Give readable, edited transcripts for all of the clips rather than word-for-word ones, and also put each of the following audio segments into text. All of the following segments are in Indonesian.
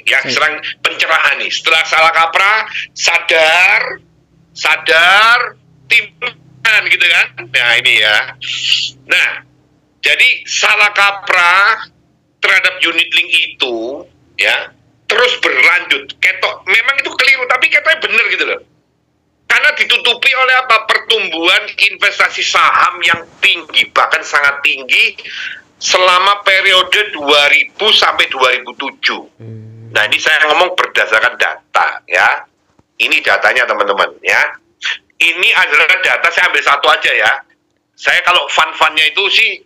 ya serang pencerahan nih. Setelah salah kaprah, sadar, timbulan gitu kan. Nah ini ya. Nah, jadi salah kaprah terhadap unit link itu ya terus berlanjut. Ketok memang itu keliru, tapi ketoknya bener gitu loh. Karena ditutupi oleh apa? Pertumbuhan investasi saham yang tinggi, bahkan sangat tinggi selama periode 2000 sampai 2007. Nah, ini saya ngomong berdasarkan data ya. Ini datanya teman-teman ya. Ini adalah data, saya ambil satu aja ya. Saya kalau fund-fundnya itu sih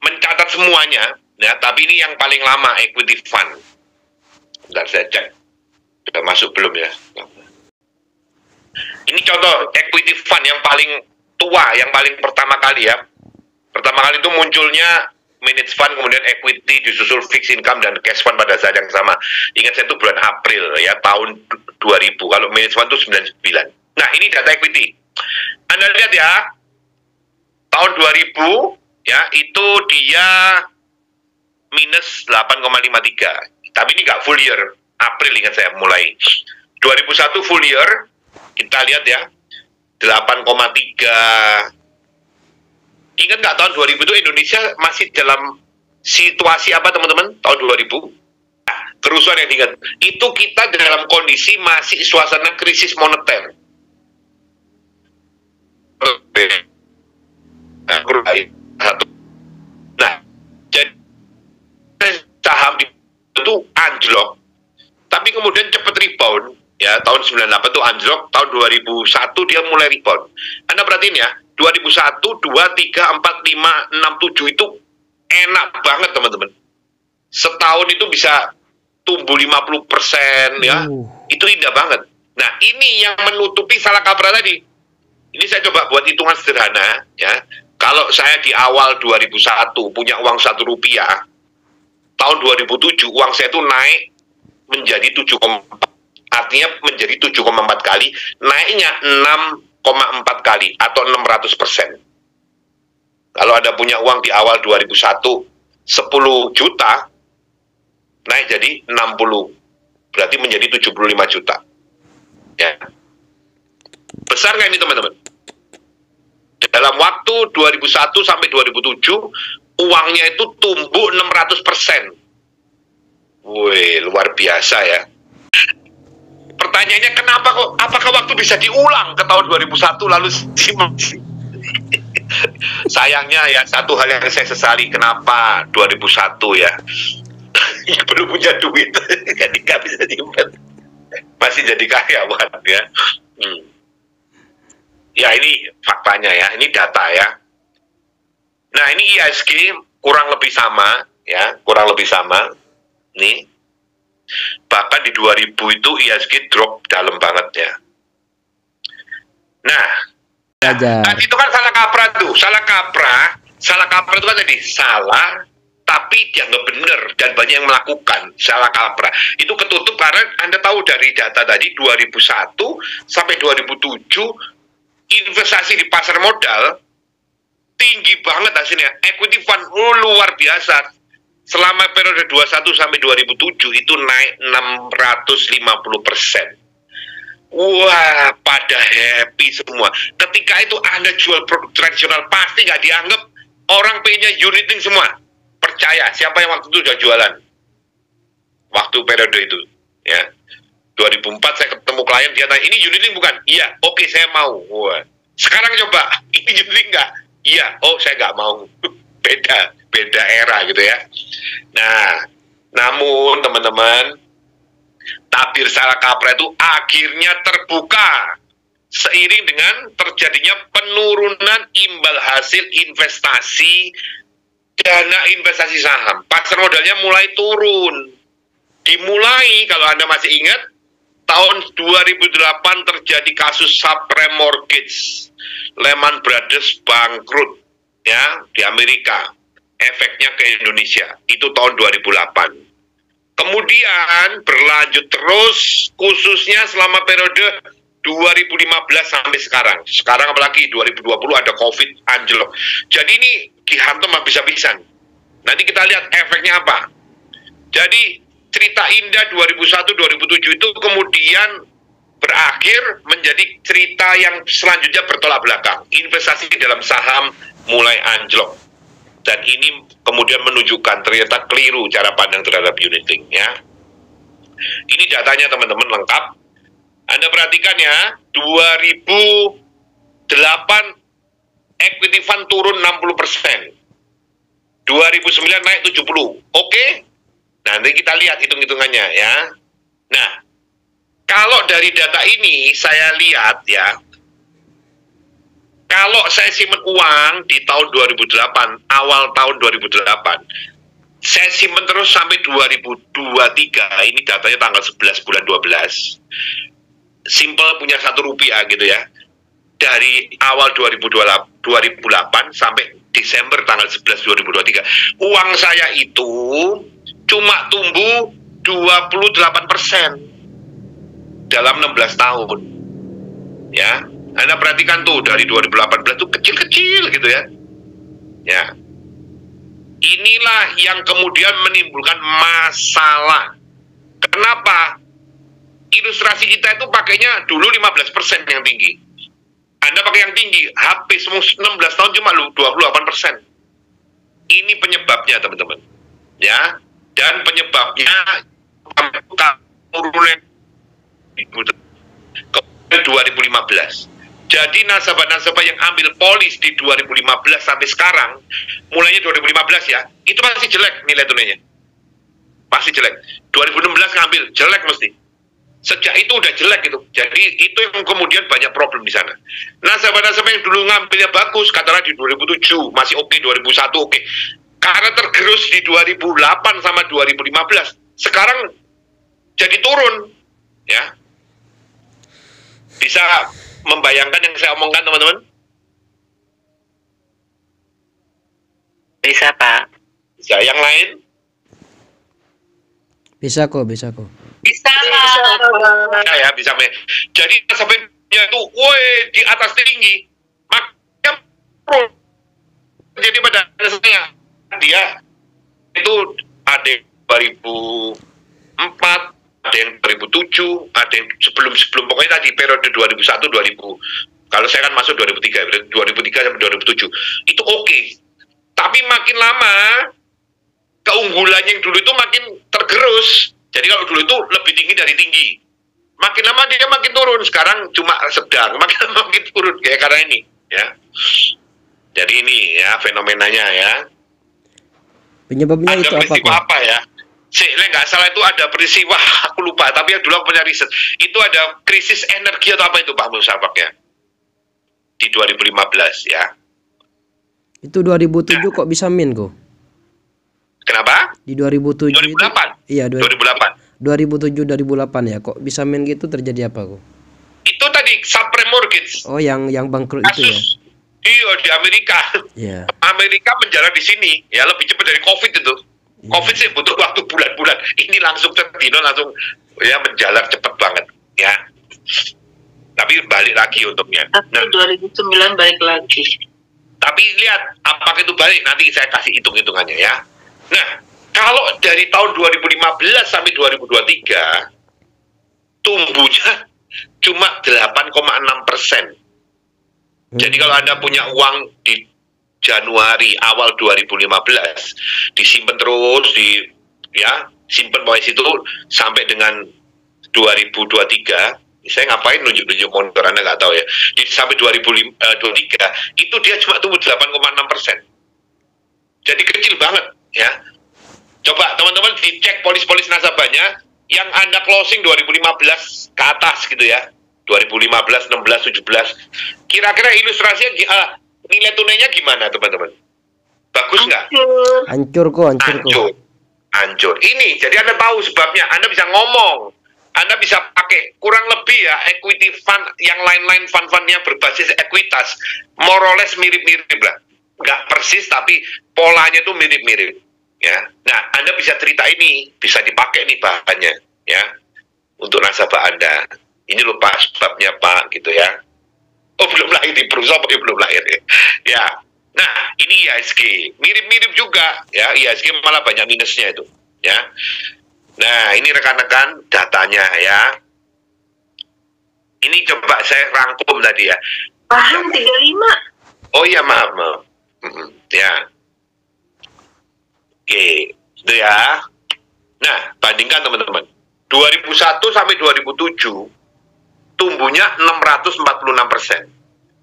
mencatat semuanya ya, tapi ini yang paling lama equity fund. Bentar saya cek. Sudah masuk belum ya? Ini contoh equity fund yang paling tua, yang paling pertama kali ya. Pertama kali itu munculnya managed fund, kemudian equity, disusul fixed income dan cash fund pada saat yang sama. Ingat saya itu bulan April ya, tahun 2000. Kalau managed fund itu 99. Nah, ini data equity. Anda lihat ya, tahun 2000 ya, itu dia minus 8,53. Tapi ini nggak full year. April ingat saya mulai. 2001 full year. Kita lihat ya, 8,3. Ingat nggak tahun 2000 itu Indonesia masih dalam situasi apa teman-teman? Tahun 2000? Nah, kerusuhan yang diingat. Itu kita dalam kondisi masih suasana krisis moneter. Nah, jadi saham itu anjlok, tapi kemudian cepat rebound. Ya, tahun 98 itu anjlok, tahun 2001 dia mulai rebound. Anda perhatiin ya, 2001, 2, 3, 4, 5, 6, 7 itu enak banget teman-teman. Setahun itu bisa tumbuh 50% ya, itu indah banget. Nah, ini yang menutupi salah kaprah tadi. Ini saya coba buat hitungan sederhana ya. Kalau saya di awal 2001 punya uang 1 rupiah, tahun 2007 uang saya itu naik menjadi 7,4. Artinya menjadi 7,4 kali, naiknya 6,4 kali atau 600%. Kalau Anda punya uang di awal 2001 10 juta, naik jadi 60. Berarti menjadi 75 juta. Ya. Besar nggak ini teman-teman? Dalam waktu 2001 sampai 2007, uangnya itu tumbuh 600%. Wih, luar biasa ya. Pertanyaannya kenapa kok, apakah waktu bisa diulang ke tahun 2001 lalu sayangnya ya, satu hal yang saya sesali, kenapa 2001 ya belum punya duit jadi nggak bisa diinvest, masih jadi karyawan ya. Ya ini faktanya ya, ini data ya. Nah ini IHSG kurang lebih sama ya, kurang lebih sama nih. Bahkan di 2000 itu IHSG drop dalam banget ya. Nah, itu kan salah kaprah tuh. Salah kaprah itu kan tadi salah, tapi dianggap benar dan banyak yang melakukan salah kaprah. Itu ketutup karena Anda tahu dari data tadi 2001 sampai 2007 investasi di pasar modal tinggi banget hasilnya. Equity fund luar biasa. Selama periode 21 sampai 2007 itu naik 650%. Wah, pada happy semua. Ketika itu Anda jual produk tradisional pasti nggak dianggap, orang pengennya unit link semua. Percaya, siapa yang waktu itu udah jualan? Waktu periode itu, ya. 2004 saya ketemu klien, dia tanya, ini unit link bukan? Iya, oke saya mau. Wah. Sekarang coba, ini unit link nggak? Iya, oh saya nggak mau. beda era gitu ya. Nah, namun teman-teman, tabir salah kaprah itu akhirnya terbuka seiring dengan terjadinya penurunan imbal hasil investasi dana investasi saham. Pasar modalnya mulai turun. Dimulai, kalau Anda masih ingat, tahun 2008 terjadi kasus subprime mortgage. Lehman Brothers bangkrut ya di Amerika. Efeknya ke Indonesia itu tahun 2008. Kemudian berlanjut terus khususnya selama periode 2015 sampai sekarang. Sekarang apalagi 2020 ada COVID anjlok. Jadi ini dihantam habis-habisan. Nanti kita lihat efeknya apa. Jadi cerita indah 2001-2007 itu kemudian berakhir menjadi cerita yang selanjutnya bertolak belakang. Investasi dalam saham mulai anjlok. Dan ini kemudian menunjukkan ternyata keliru cara pandang terhadap unit link ya. Ini datanya teman-teman lengkap. Anda perhatikan ya, 2008 equity fund turun 60%. 2009 naik 70%. Oke? Nanti kita lihat hitung-hitungannya ya. Nah, kalau dari data ini saya lihat ya, kalau saya simpen uang di tahun 2008, awal tahun 2008, saya simpen terus sampai 2023, ini datanya tanggal 11 bulan 12, simple punya Rp1 gitu ya, dari awal 2008 sampai Desember tanggal 11 2023, uang saya itu cuma tumbuh 28%. dalam 16 tahun. Ya, Anda perhatikan tuh dari 2018 tuh kecil-kecil gitu ya. Ya. Inilah yang kemudian menimbulkan masalah. Kenapa? Ilustrasi kita itu pakainya dulu 15% yang tinggi. Anda pakai yang tinggi, habis 16 tahun cuma 28%. Ini penyebabnya teman-teman. Ya, dan penyebabnya turunnya 2015. Jadi nasabah-nasabah yang ambil polis di 2015 sampai sekarang, mulainya 2015 ya, itu masih jelek nilai tunainya. Masih jelek. 2016 ngambil, jelek mesti. Sejak itu udah jelek itu. Jadi itu yang kemudian banyak problem di sana. Nasabah-nasabah yang dulu ngambilnya bagus, katakanlah di 2007 masih oke, 2001 oke. Karena tergerus di 2008 sama 2015, sekarang jadi turun. Ya. Bisa membayangkan yang saya omongkan teman-teman? Bisa Pak. Bisa. Yang lain? Bisa kok. Bisa Pak. Ya, bisa. Jadi nasabahnya itu, woi di atas tinggi, makanya jadi pada dasarnya dia itu ada yang 2004, ada yang 2007, ada yang sebelum pokoknya tadi periode 2001 2000. Kalau saya kan masuk 2003 sampai 2007 itu oke. Tapi makin lama keunggulannya yang dulu itu makin tergerus. Jadi kalau dulu itu lebih tinggi dari tinggi. Makin lama dia makin turun. Sekarang cuma sedang, makin lama makin turun kayak karena ini, ya. Jadi ini ya fenomenanya ya. Penyebabnya ada itu apa ya? Nggak salah itu ada peristiwa, aku lupa, tapi yang dulu aku punya riset, itu ada krisis energi atau apa itu Pak Musafak ya? Di 2015 ya. Itu 2007 nah. Kok bisa min kok? Kenapa? Di 2007 2008? Itu, iya 2008 2007-2008 ya, kok bisa min gitu, terjadi apa kok? Itu tadi subprime mortgage. Oh yang bangkrut kasus, itu ya? Iya di Amerika. Yeah. Amerika menjalar di sini ya, lebih cepat dari COVID itu. Yeah. COVID sih butuh waktu bulan-bulan. Ini langsung tertino, langsung ya menjalar cepat banget ya. Tapi balik lagi untungnya. Tapi 2009 balik lagi. Tapi lihat apakah itu balik, nanti saya kasih hitung-hitungannya ya. Nah, kalau dari tahun 2015 sampai 2023 tumbuhnya cuma 8,6%. Jadi kalau Anda punya uang di Januari awal 2015 disimpan terus simpan pokoknya situ sampai dengan 2023. Saya ngapain nunjuk-nunjuk monitor, Anda nggak tahu ya. Sampai 2023 itu dia cuma tumbuh 8,6%. Jadi kecil banget ya. Coba teman-teman dicek polis-polis nasabahnya yang Anda closing 2015 ke atas gitu ya. 2015, 16, 17. Kira-kira ilustrasinya nilai tunainya gimana teman-teman? Bagus nggak? Hancur kok. Hancur. Ini jadi Anda tahu sebabnya. Anda bisa ngomong. Anda bisa pakai kurang lebih ya equity fund yang lain-lain fund-fund yang berbasis ekuitas, more or less mirip-mirip lah. Nggak persis tapi polanya tuh mirip-mirip ya. Nah, Anda bisa cerita ini, bisa dipakai nih bahannya ya untuk nasabah Anda. Ini lupa sebabnya Pak gitu ya. Oh belum lahir di perusahaan, belum lahir ya. Nah, ini IHSG mirip-mirip juga ya. IHSG malah banyak minusnya itu ya. Nah, ini rekan-rekan datanya ya. Ini coba saya rangkum tadi ya. Paham 35. Oh iya, maaf. Ya. Oke, itu ya. Nah, bandingkan teman-teman. 2001 sampai 2007 tumbuhnya 646%.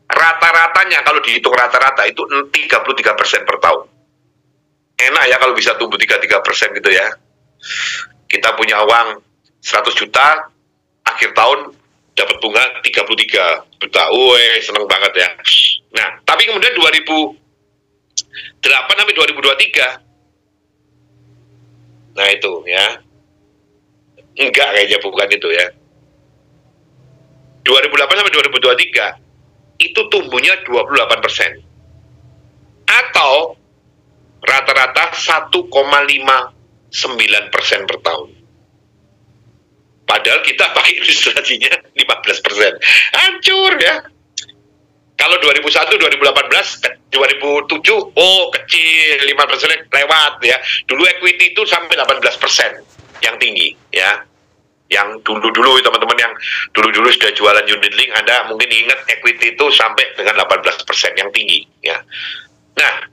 Rata-ratanya kalau dihitung rata-rata itu 33% per tahun. Enak ya kalau bisa tumbuh 33% gitu ya. Kita punya uang 100 juta, akhir tahun dapat bunga 33 juta. Woi, seneng banget ya. Nah, tapi kemudian 2008 sampai 2023. Nah, itu ya. Enggak, kayaknya bukan itu ya. 2008 sampai 2023 itu tumbuhnya 28%. Atau rata-rata 1,59% per tahun. Padahal kita pakai ilustrasinya 15%. Hancur ya. Kalau 2001, 2018, 2007, oh kecil, 5% lewat ya. Dulu equity itu sampai 18% yang tinggi ya. Yang dulu-dulu teman-teman yang dulu-dulu sudah jualan unit link, Anda mungkin ingat equity itu sampai dengan 18% yang tinggi ya. Nah,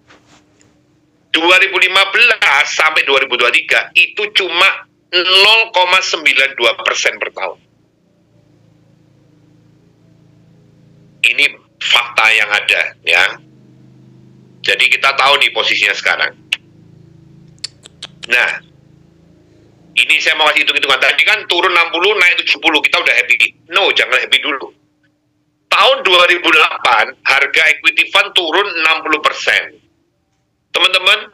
2015 sampai 2023 itu cuma 0,92% per tahun. Ini fakta yang ada ya. Jadi kita tahu nih posisinya sekarang. Nah, ini saya mau kasih hitung-hitungan. Tadi kan turun 60, naik 70, kita udah happy. No, jangan happy dulu. Tahun 2008, harga equity fund turun 60%. Teman-teman,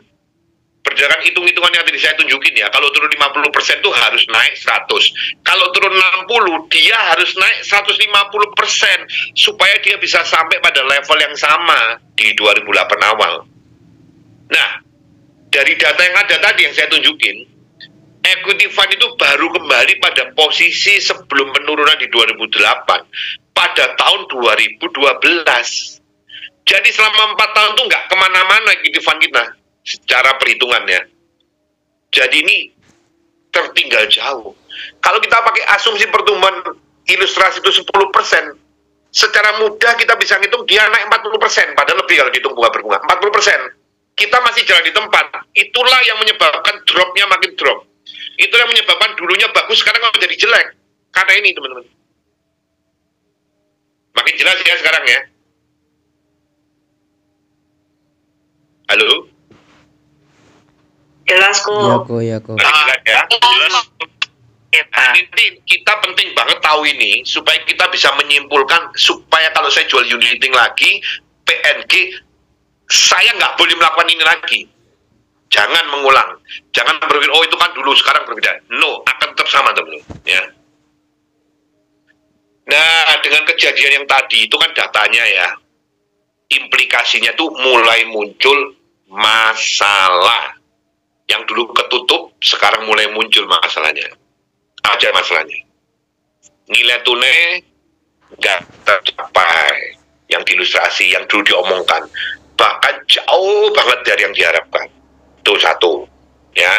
berdasarkan hitung-hitungan yang tadi saya tunjukin ya, kalau turun 50% itu harus naik 100. Kalau turun 60, dia harus naik 150% supaya dia bisa sampai pada level yang sama di 2008 awal. Nah, dari data yang ada tadi yang saya tunjukin, equity fund itu baru kembali pada posisi sebelum penurunan di 2008 pada tahun 2012. Jadi selama 4 tahun itu nggak kemana-mana equity fund kita secara perhitungannya. Jadi ini tertinggal jauh. Kalau kita pakai asumsi pertumbuhan ilustrasi itu 10%, secara mudah kita bisa ngitung dia naik 40%, padahal lebih kalau dihitung bunga berbunga. 40%. Kita masih jalan di tempat. Itulah yang menyebabkan dropnya makin drop. Itu yang menyebabkan dulunya bagus, sekarang kok jadi jelek. Karena ini, teman-teman. Makin jelas ya sekarang ya. Halo? Jelas kok. Ya kok. Jelas ya? Jelas. Ya, Pak. Nanti kita penting banget tahu ini, supaya kita bisa menyimpulkan, supaya kalau saya jual unit link lagi, PNG, saya nggak boleh melakukan ini lagi. Jangan mengulang. Jangan berpikir, oh itu kan dulu, sekarang berbeda. No, akan tetap sama, teman-teman. Ya. Nah, dengan kejadian yang tadi, itu kan datanya ya. Implikasinya tuh mulai muncul masalah. Yang dulu ketutup, sekarang mulai muncul masalahnya. Aja masalahnya. Nilai tunai nggak tercapai. Yang diilustrasi, yang dulu diomongkan. Bahkan jauh banget dari yang diharapkan. Itu satu, ya.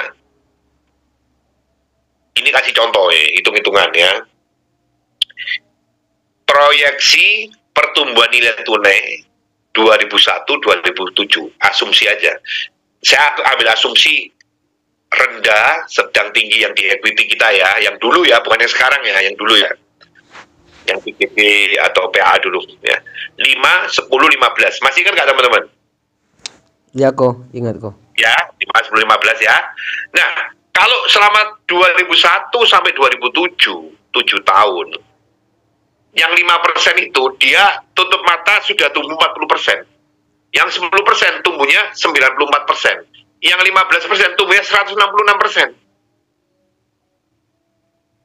Ini kasih contoh ya, hitung-hitungan ya. Proyeksi pertumbuhan nilai tunai 2001-2007, asumsi aja. Saya ambil asumsi rendah, sedang, tinggi yang di equity kita ya, yang dulu ya, bukan yang sekarang ya, yang dulu ya. Yang PGB atau PA dulu ya. 5, 10, 15. Masih kan nggak teman-teman? Ya kok, ingat kok. Ya, 5, 10, 15 ya. Nah, kalau selama 2001 sampai 2007, 7 tahun, yang 5% itu dia tutup mata sudah tumbuh 40%. Yang 10% tumbuhnya 94%. Yang 15% tumbuhnya 166%.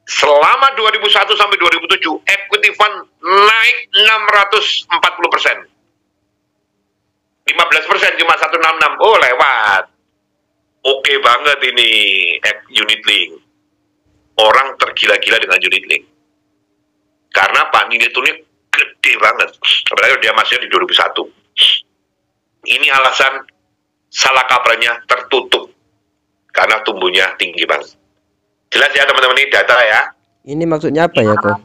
Selama 2001 sampai 2007, equity fund naik 640%. 15% cuma 166. Oh, lewat. Oke banget ini unit link. Orang tergila-gila dengan unit link. Karena Pak nilai tunai gede banget. Apalagi dia masih di 2001. Ini alasan salah kaprahnya tertutup. Karena tumbuhnya tinggi banget. Jelas ya teman-teman, ini data ya. Ini maksudnya apa ya kok?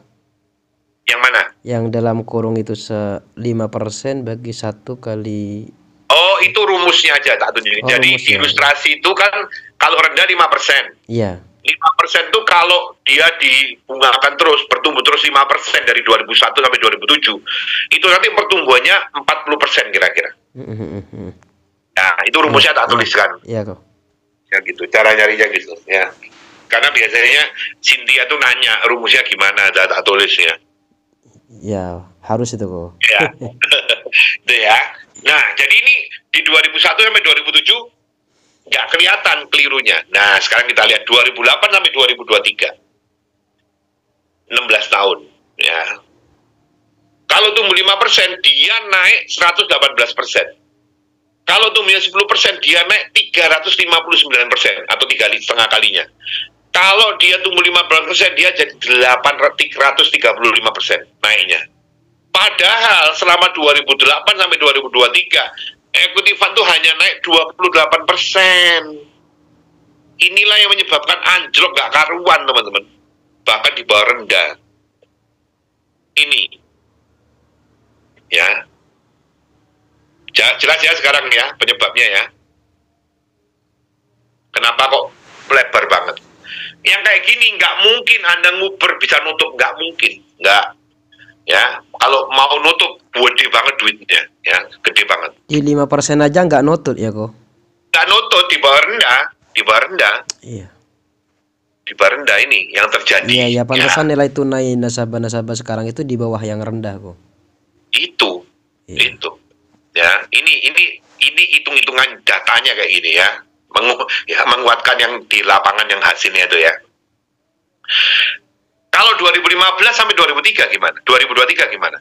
Yang mana? Yang dalam kurung itu 5% bagi 1 kali. Oh, itu rumusnya aja tak tunjukin. Oh, jadi rumusnya. ilustrasi itu kan kalau rendah 5%. Iya. 5% itu kalau dia dibungakan terus, bertumbuh terus 5% dari 2001 sampai 2007, itu nanti pertumbuhannya 40% kira-kira. Nah, itu rumusnya tak tuliskan. Iya kok. Ya gitu, cara nyarinya gitu ya. Karena biasanya Cynthia tuh nanya rumusnya gimana, tak tulis ya. Ya, harus itu kok. Ya. Itu ya. Nah, jadi ini di 2001 sampai 2007 nggak kelihatan kelirunya. Nah, sekarang kita lihat 2008 sampai 2023. 16 tahun. Ya. Kalau tumbuh 5%, dia naik 118%. Kalau tumbuhnya 10%, dia naik 359% atau 3,5 kalinya. Kalau dia tumbuh 15%, dia jadi 335% naiknya. Padahal selama 2008 sampai 2023, equity fund tuh hanya naik 28%. Inilah yang menyebabkan anjlok gak karuan, teman-teman. Bahkan di bawah rendah. Ini. Ya. Jelas ya sekarang ya penyebabnya ya. Kenapa kok lebar banget? Yang kayak gini nggak mungkin Anda nguber bisa nutup, nggak mungkin. Nggak. Ya, kalau mau nutup gede banget duitnya, ya, gede banget. Di 5% aja nggak nutut ya kok? Nggak nutut di bawah rendah, di bawah rendah. Iya. Di bawah rendah ini yang terjadi. Iya, ya pantesan nilai tunai nasabah-nasabah sekarang itu di bawah yang rendah kok. Itu, Iya. itu. Ya, ini hitung-hitungan datanya kayak gini ya. Menguatkan yang di lapangan yang hasilnya itu ya. Kalau 2015 sampai 2003 gimana? 2023 gimana?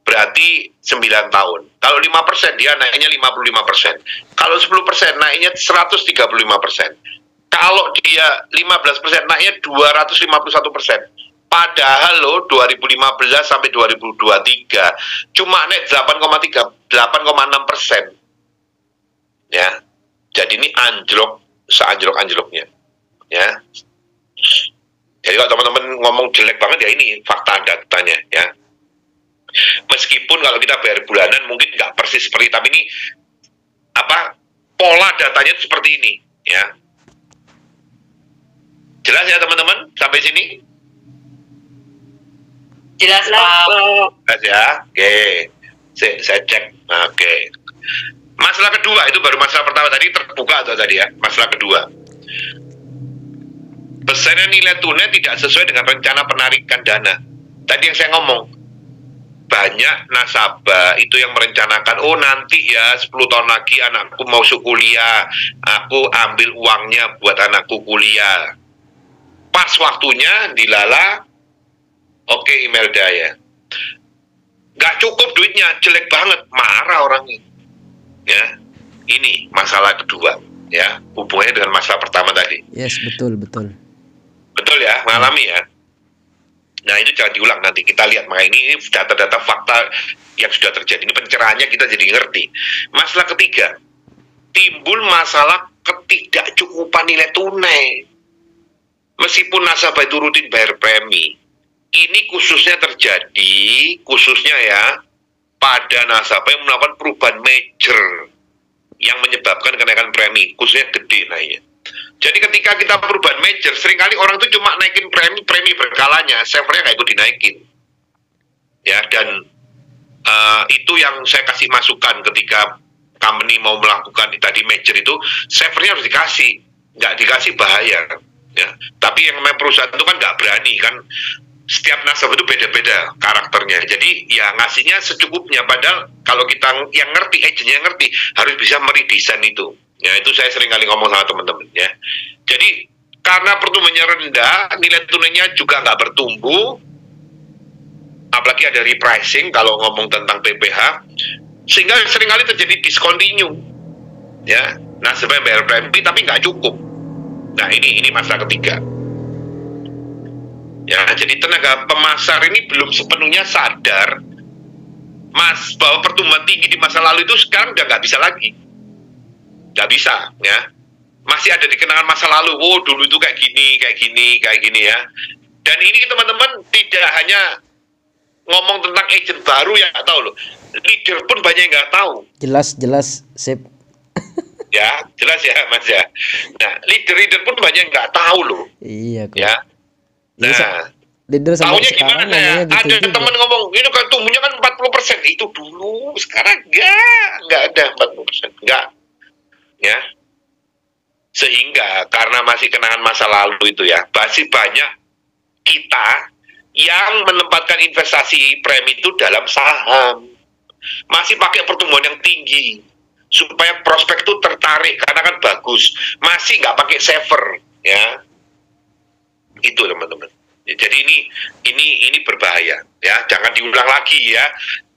Berarti 9 tahun. Kalau 5% dia naiknya 55%. Kalau 10% naiknya 135%. Kalau dia 15% naiknya 251%. Padahal loh 2015 sampai 2023 cuma naik 8,6%. Ya. Jadi ini anjlok seanjlok-anjloknya. Ya. Jadi kalau teman-teman ngomong jelek banget ya ini fakta datanya ya. Meskipun kalau kita bayar bulanan mungkin nggak persis seperti, tapi ini apa pola datanya itu seperti ini ya. Jelas ya teman-teman sampai sini? Jelas Pak. Jelas ya. Oke. Saya cek. Oke. Masalah kedua itu baru masalah pertama tadi terbuka atau tadi ya. Masalah kedua. Pesanan nilai tunai tidak sesuai dengan rencana penarikan dana. Tadi yang saya ngomong, banyak nasabah itu yang merencanakan, oh nanti ya 10 tahun lagi anakku mau kuliah, aku ambil uangnya buat anakku kuliah. Pas waktunya dilala, oke Imelda ya. Gak cukup duitnya, jelek banget, marah orangnya. Ya, ini masalah kedua ya, hubungannya dengan masalah pertama tadi. Yes, betul. Betul ya, mengalami ya. Nah itu jangan diulang nanti, kita lihat. Maka ini data-data fakta yang sudah terjadi. Ini pencerahannya kita jadi ngerti. Masalah ketiga, timbul masalah ketidakcukupan nilai tunai. Meskipun nasabah itu rutin bayar premi, ini khususnya terjadi, khususnya ya, pada nasabah yang melakukan perubahan major yang menyebabkan kenaikan premi, khususnya gede naiknya. Jadi ketika kita perubahan major, seringkali orang itu cuma naikin premi berkalanya, servernya nggak ikut dinaikin. Ya, dan itu yang saya kasih masukan ketika company mau melakukan tadi major itu, servernya harus dikasih, nggak dikasih bahaya. Ya, tapi yang namanya perusahaan itu kan nggak berani kan, setiap nasabah itu beda-beda karakternya. Jadi ya ngasihnya secukupnya. Padahal kalau kita yang ngerti, agentnya yang ngerti, harus bisa meredesain itu. Ya itu saya sering kali ngomong sama teman-teman ya. Jadi karena pertumbuhannya rendah, nilai tunainya juga nggak bertumbuh, apalagi ada repricing kalau ngomong tentang PPH, sehingga seringkali terjadi discontinue. Ya, nasabah bayar premi tapi nggak cukup. Nah ini masalah ketiga. Ya, jadi tenaga pemasar ini belum sepenuhnya sadar bahwa pertumbuhan tinggi di masa lalu itu sekarang udah nggak bisa lagi. Nggak bisa, ya. masih ada di kenangan masa lalu. Oh, dulu itu kayak gini ya. Dan ini teman-teman tidak hanya ngomong tentang agent baru yang nggak tahu loh. Leader pun banyak yang nggak tahu. Jelas, sip. Ya, jelas ya Mas ya. Nah, leader pun banyak yang nggak tahu loh. Iya kok. Ya. Nah, leader sampai tahunya sekarang gimana ya? ngomongnya gitu Ada juga. teman ngomong, ini kan tumbuhnya kan 40%. Itu dulu, sekarang nggak ada 40%. Nggak. Ya. Sehingga karena masih kenangan masa lalu itu ya, masih banyak kita yang menempatkan investasi premi itu dalam saham. Masih pakai pertumbuhan yang tinggi supaya prospek itu tertarik karena kan bagus. Masih nggak pakai saver ya. Itu teman-teman. Ya, jadi ini berbahaya ya. Jangan diulang lagi ya.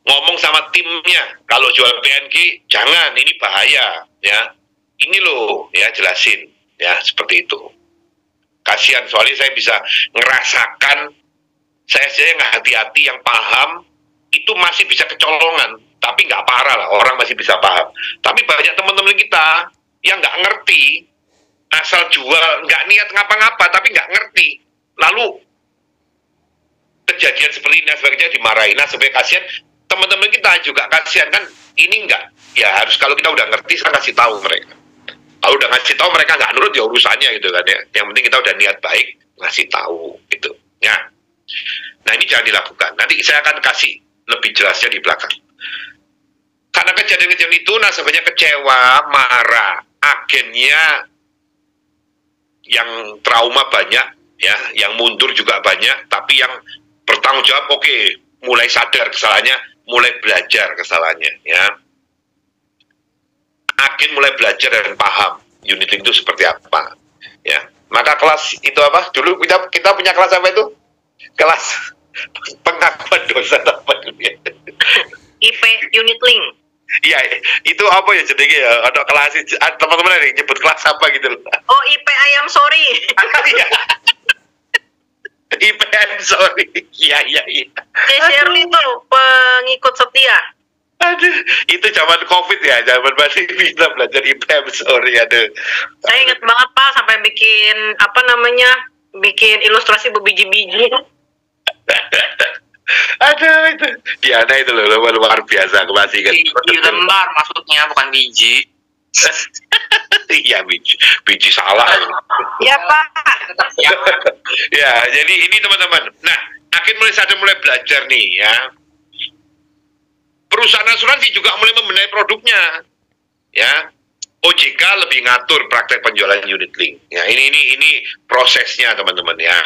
Ngomong sama timnya kalau jual PNG jangan, ini bahaya ya. Ini loh ya, jelasin ya, seperti itu. Kasihan soalnya saya bisa ngerasakan, saya yang hati-hati yang paham itu masih bisa kecolongan, tapi nggak parah lah, orang masih bisa paham. Tapi banyak teman-teman kita yang nggak ngerti, asal jual, nggak niat ngapa-ngapa, tapi nggak ngerti. Lalu kejadian seperti ini dan sebagainya dimarahin. Nah, sebagai kasihan teman-teman kita juga kasihan kan, ini nggak, ya harus kalau kita udah ngerti, saya kasih tahu mereka. Kalau udah ngasih tahu mereka nggak nurut ya urusannya gitu kan ya. Yang penting kita udah niat baik ngasih tahu gitu. Ya. Nah ini jangan dilakukan. Nanti saya akan kasih lebih jelasnya di belakang. Karena kejadian-kejadian itu nasabahnya kecewa, marah, agennya yang trauma banyak ya, yang mundur juga banyak, tapi yang bertanggung jawab oke, mulai sadar kesalahannya, mulai belajar kesalahannya ya. Agen mulai belajar dan paham unit link itu seperti apa ya. Maka kelas itu apa dulu kita punya kelas apa itu, kelas pengakuan dosa apa dulu ya, IP unit link. iya itu apa ya jadinya ya, ada kelas teman-teman ada yang nyebut kelas apa gitu loh. Oh, IP ayam sorry. Iya. IPM sorry. Iya. Shirley tuh pengikut setia. Aduh, itu zaman COVID ya, zaman masih bisa belajar IPM, sorry, aduh. Saya ingat banget Pak, sampai bikin ilustrasi berbiji-biji. Aduh, itu Diana itu loh, luar biasa, aku masih ingat. Biji lembar maksudnya, bukan biji. Iya, biji salah. Ya Pak. Ya, jadi ini teman-teman. Nah, akhirnya mulai belajar nih ya. Perusahaan asuransi juga mulai membenahi produknya, ya. OJK lebih ngatur praktek penjualan unit link. Ya, ini prosesnya teman-teman ya.